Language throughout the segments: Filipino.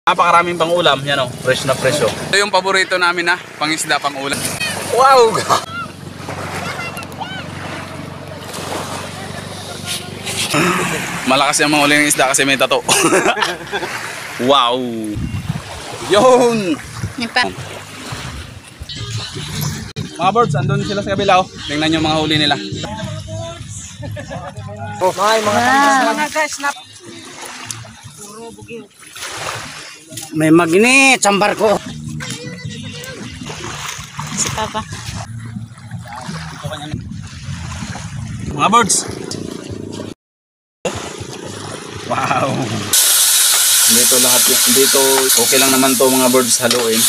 Napakaraming pang ulam, yan o, fresh na fresh o. Ito yung paborito namin na pangisda pang ulam. Wow! Malakas yung mga uli ng isda kasi may tato. Wow! Yun! Mga birds, andun sila sa kabila o. Tingnan yung mga huli nila. Oh, mga guys na puro bugiw. May magnet sa barko. Si Papa. Mga birds. Wow. Dito lahat yung dito okay lang naman to mga birds haluin.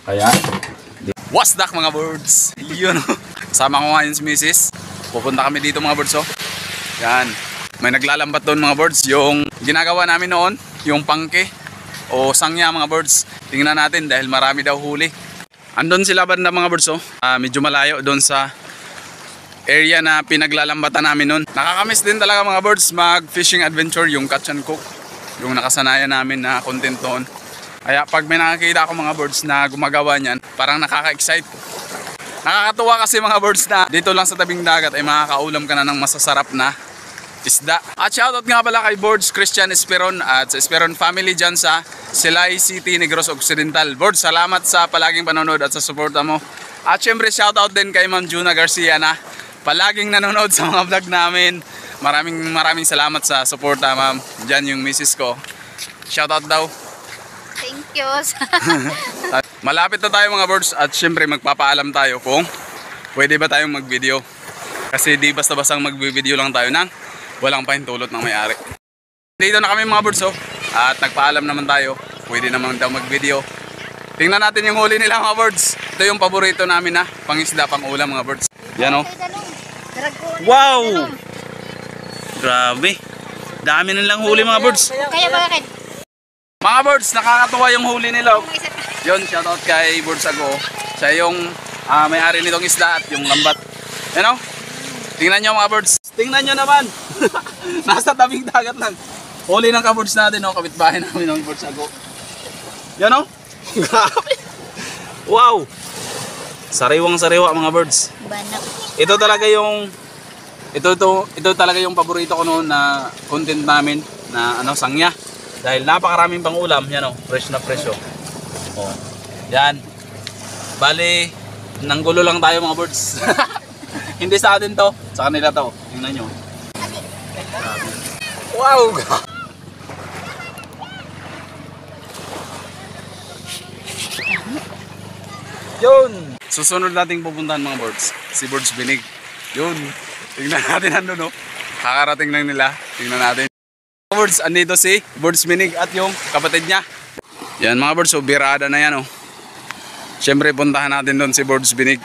Kaya wasdak mga birds. Yun. Kasama ko ngayon si Mrs. Pupunta kami dito mga birds oh. Yan. May naglalambat doon mga birds. Yung ginagawa namin noon, yung pangke o sangya mga birds. Tingnan natin dahil marami daw huli. Andun sila banda mga birds oh. Medyo malayo doon sa area na pinaglalambatan namin noon. Nakakamiss din talaga mga birds mag fishing adventure, yung catch and cook. Yung nakasanayan namin na content noon. Kaya pag may nakakita ako mga birds na gumagawa niyan, parang nakaka-excite. Nakakatuwa kasi mga birds na dito lang sa tabing dagat ay makakaulam ka na ng masasarap na isda. At shoutout nga pala kay Bords Christian Esperon at sa Esperon family dyan sa Silay City, Negros Occidental. Bords, salamat sa palaging panonood at sa suporta mo. At syempre shoutout din kay Ma'am Juna Garcia na palaging nanonood sa mga vlog namin. Maraming salamat sa suporta ma'am. Dyan yung misis ko. Shoutout daw. Thank you. Malapit na tayo mga birds at syempre magpapaalam tayo kung pwede ba tayong mag-video. Kasi di basta-bastang mag-video lang tayo nang walang pahintulot ng may-ari. Dito na kami mga birds oh. At nagpaalam naman tayo. Pwede naman daw mag-video. Tingnan natin yung huli nila mga birds. Ito yung paborito namin na pangisda pang ulam mga birds. Yan oh. Wow! Grabe. Dami nilang huli mga birds. Kaya bakit? Mga birds, nakakatuwa yung huli nila. Yun, shoutout kay Birds Ago. Siya yung may-ari nitong isda at yung lambat. Yan o. Tingnan nyo mga birds. Tingnan nyo naman. Nasa tabing dagat lang. Huli ng ka-birds natin o. Kapitbahay namin ng Birds Ago. Yan o. Grabe. Wow. Sariwang-sariwa mga birds. Banak. Ito talaga yung ito talaga yung paborito ko noon na content namin na sangya. Dahil napakaraming pang ulam, yan oh, fresh na fresh oh. Oh. Yan. Bali, nanggulo lang tayo mga birds. Hindi sa atin to, sa kanila to. Tingnan nyo. Wow! Yun! Susunod nating pupuntahan mga birds, si Birds Binig. Yun. Tingnan natin ano no. Kakarating lang nila. Tingnan natin. Birds, andito si Birds Binig at yung kapatid niya. Yan mga birds, so birada na yan oh. Siyempre puntahan natin doon si Birds Binig.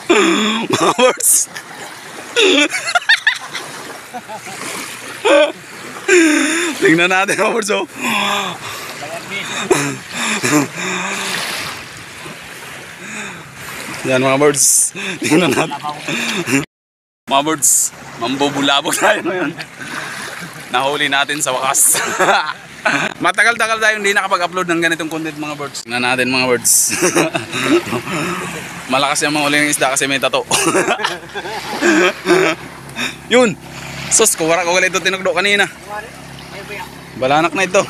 Mga birds. Tingnan natin mga birds oh. Yan mga birds. Tingnan natin. Mga birds, mambubulabog tayo ngayon. Nahuli natin sa wakas. Matagal-tagal tayo hindi nakapag-upload ng ganitong content mga birds. Tingnan natin mga birds. Malakas yung mga uli ng isda kasi may tato. Yun. Sus, kuwara ko ito tinugdo kanina. Balanak na ito.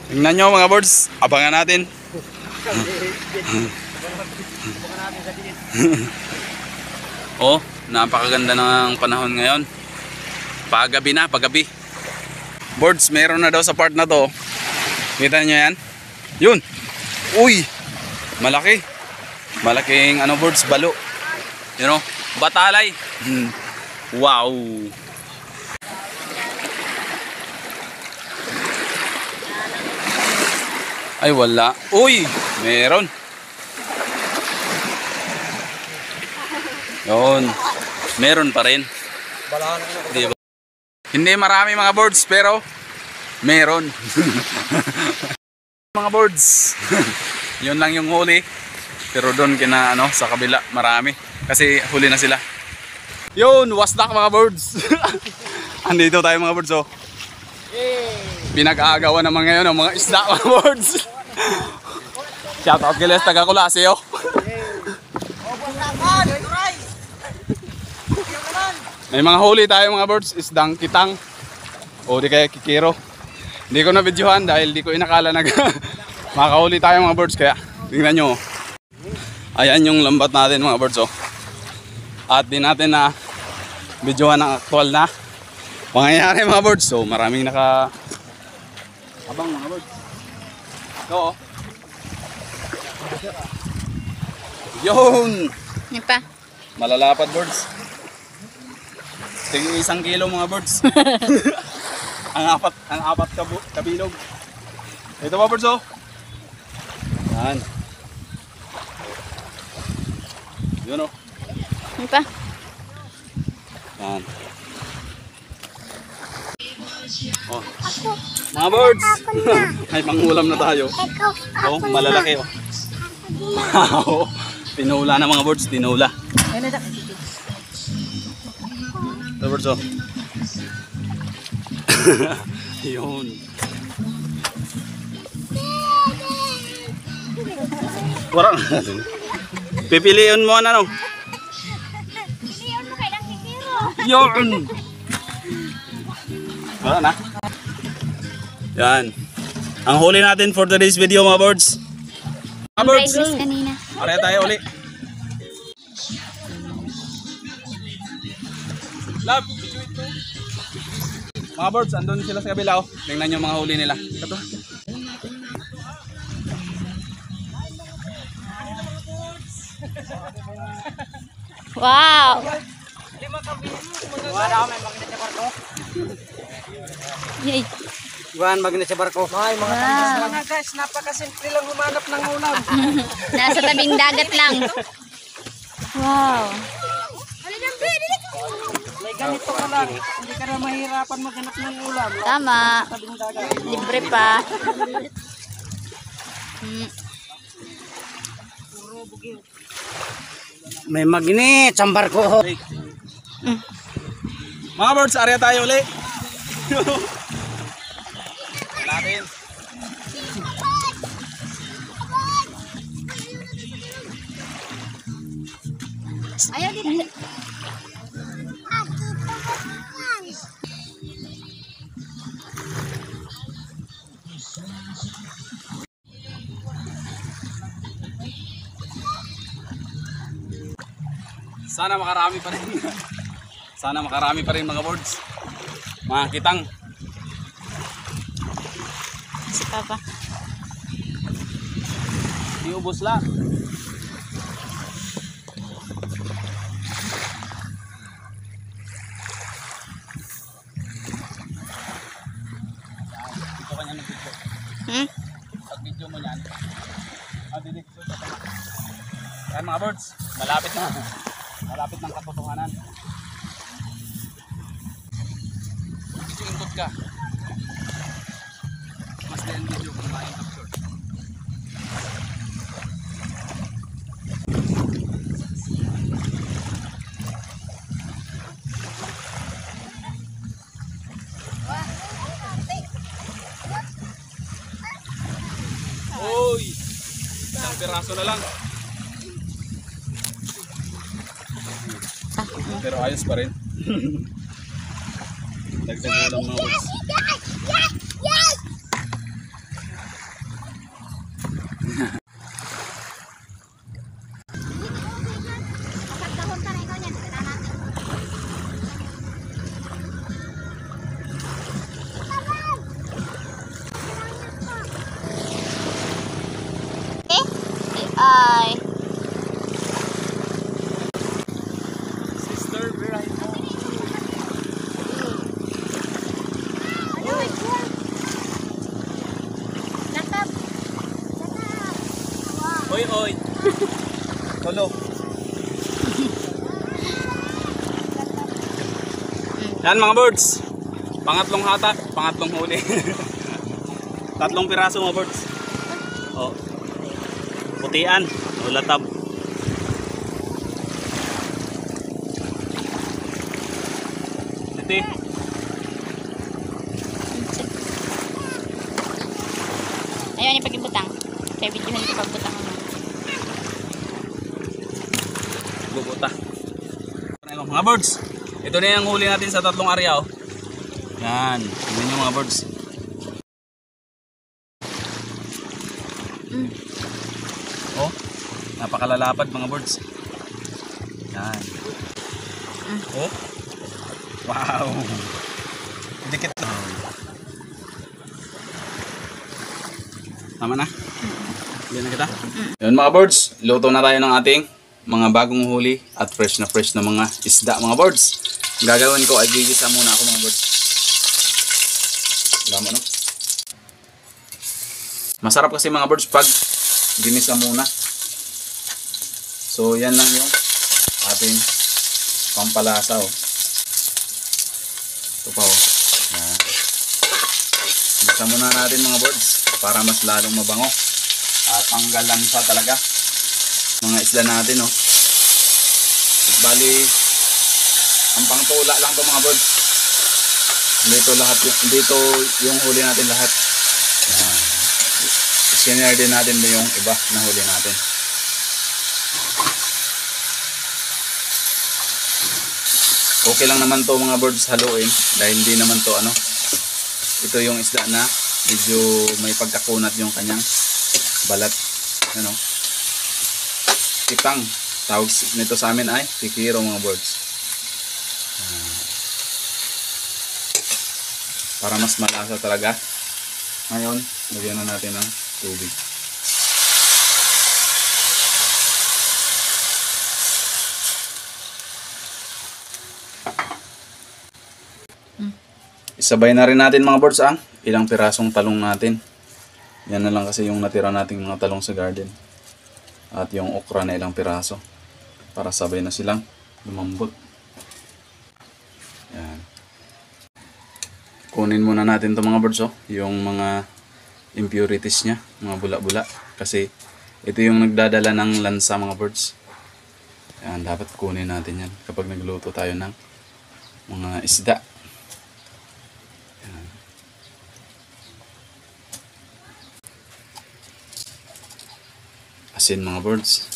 Tingnan nyo mga birds. Abangan natin. Oh, napakaganda ng panahon ngayon. Pagabi na, pagabi. Birds, meron na daw sa part na to. Kita nyo yan? Yun. Uy, malaki. Malaking birds, balo. You know, batalay. Wow. Ay wala. Uy, meron. Yun. Meron pa rin. Diba? Hindi marami mga birds pero meron. Mga birds. Yun lang yung huli. Pero doon kina sa kabila marami kasi huli na sila. Yun, wasdak mga birds. Andito tayo mga birds, oh. Pinag-aagawan naman ngayon ng mga isda mga birds. Shoutout kay Les taga Kulasi, oh. May mga huli tayo mga birds, isdang kitang. O di kaya kikiro. Hindi ko na videohan dahil di ko inakala makahuli tayo mga birds, kaya tingnan nyo. Ayan yung lambat natin mga birds, oh. At di natin na videohan ang aktual na pangyayari mga birds. So maraming abang mga birds. Ito, oh. Yun! Yan pa. Malalapad birds. Tingin 1 kilo mga birds. ang apat kabilog. Ito mga birds, oh. Yan. Yun, oh. Yan pa. Yan. Oh. Mga birds. Ay, pangulam na tayo. Oh, malalaki, oh. Wow. Tinula na mga birds, tinula. Ito birds, oh. Yun. Warang. Pipiliin mo ano? Pilihan mo kailang kikiro. Yun. Wala na. Yan. Ang huli natin for today's video mga birds. Mga birds. Priceless kanina. Pareha tayo uli. Love, mga birds, andun sila sa kabila, oh. Tingnan nyo mga huli nila. Ito. Wow. Yay. Iwan, magnet sa barko. Ay, mga Wow. mga guys, napakasimple lang humanap ng ulam. Nasa tabing dagat lang. Wow. May ganito ka lang. Hindi ka na mahirapan maghanap ng ulam. Tama. Tabing dagat. Libre pa. May magnet sa barko. Mga birds, area tayo uli. Natin. Ayaw dito. Sana makarami pa rin. Sana makarami pa rin mga birds. Mga kitang. Si Papa. Iubos lang. Ito kanya ng video. Pag video mo yan, madilig sa tama. Yan mga birds, malapit na. Malapit ng katotohanan. Ikot ka. Mas din video kung maing capture. Oy! Isang piraso na lang. Pero ayos pa rin. Dagdag mo lang mga birds. Ay. Sister, where are you? Oy, oy. Tolo. Yan mga birds. Pangatlong hata, pangatlong huli. Tatlong piraso mga birds. Oh. Putian, o latab. puti. Ayaw ni pag-ibutang. Kaya videohan ko pag-butang mo. Bubuta. Mga birds, ito na yung huli natin sa tatlong area. Oh. Yan, tingnan nyo mga birds. Oh, napakalalapad mga birds. Yan. Oh, wow. Dikit lang. Tama na? Hindi na kita? Yun mga birds, luto na tayo ng ating mga bagong huli at fresh na mga isda mga birds. Ang gagawin ko ay gigisa muna ako mga birds. Alam mo no? Masarap kasi mga birds pag ginisa muna. So yan lang yung ating pampalasa oh. Ito pa oh. Yan. Gisa muna natin mga birds para mas lalong mabango. At tanggalan sa talaga mga isla natin oh. Bali ang pangtula lang to mga birds. Dito yung huli natin lahat. Yan. Skinner din natin yung iba na huli natin. Okay lang naman to mga birds haluin dahil hindi naman to ano. Ito yung isda na medyo may pagkakunat yung kanyang balat, ano, itang tawag nito sa amin ay kikiro mga birds. Para mas malasa talaga. Ngayon lagyan na natin ng tubig. Isabay na rin natin mga birds ang ilang pirasong talong natin. Yan na lang kasi yung natira nating mga talong sa garden. At yung okra na ilang piraso. Para sabay na silang lumambot. Yan. Kunin muna natin to mga birds oh. Yung mga impurities niya. Mga bula-bula. Kasi ito yung nagdadala ng lansa mga birds. Yan. Dapat kunin natin yan. Kapag nagluto tayo ng mga isda. Asin mga birds.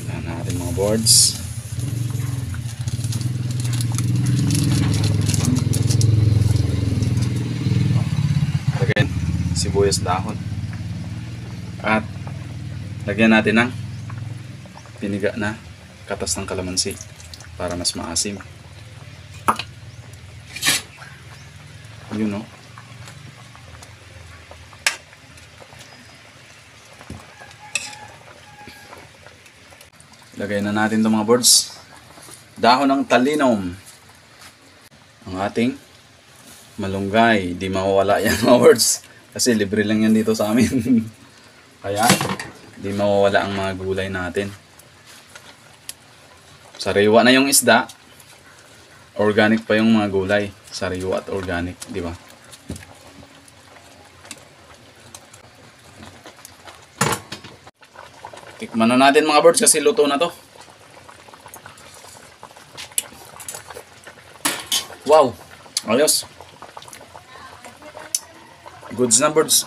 Yan natin mga birds. Lagyan sibuyas dahon. At lagyan natin ng piniga na katas ng kalamansi para mas maasim. Yun no. Lagay na natin itong mga birds. Dahon ng talinom. Ang ating malunggay. Di mawawala yan mga birds. Kasi libre lang yan dito sa amin. Kaya di mawawala ang mga gulay natin. Sariwa na yung isda. Organic pa yung mga gulay. Sariwa at organic, di ba? Tikman na natin mga birds kasi luto na to. Wow! Ayos! Goods na birds.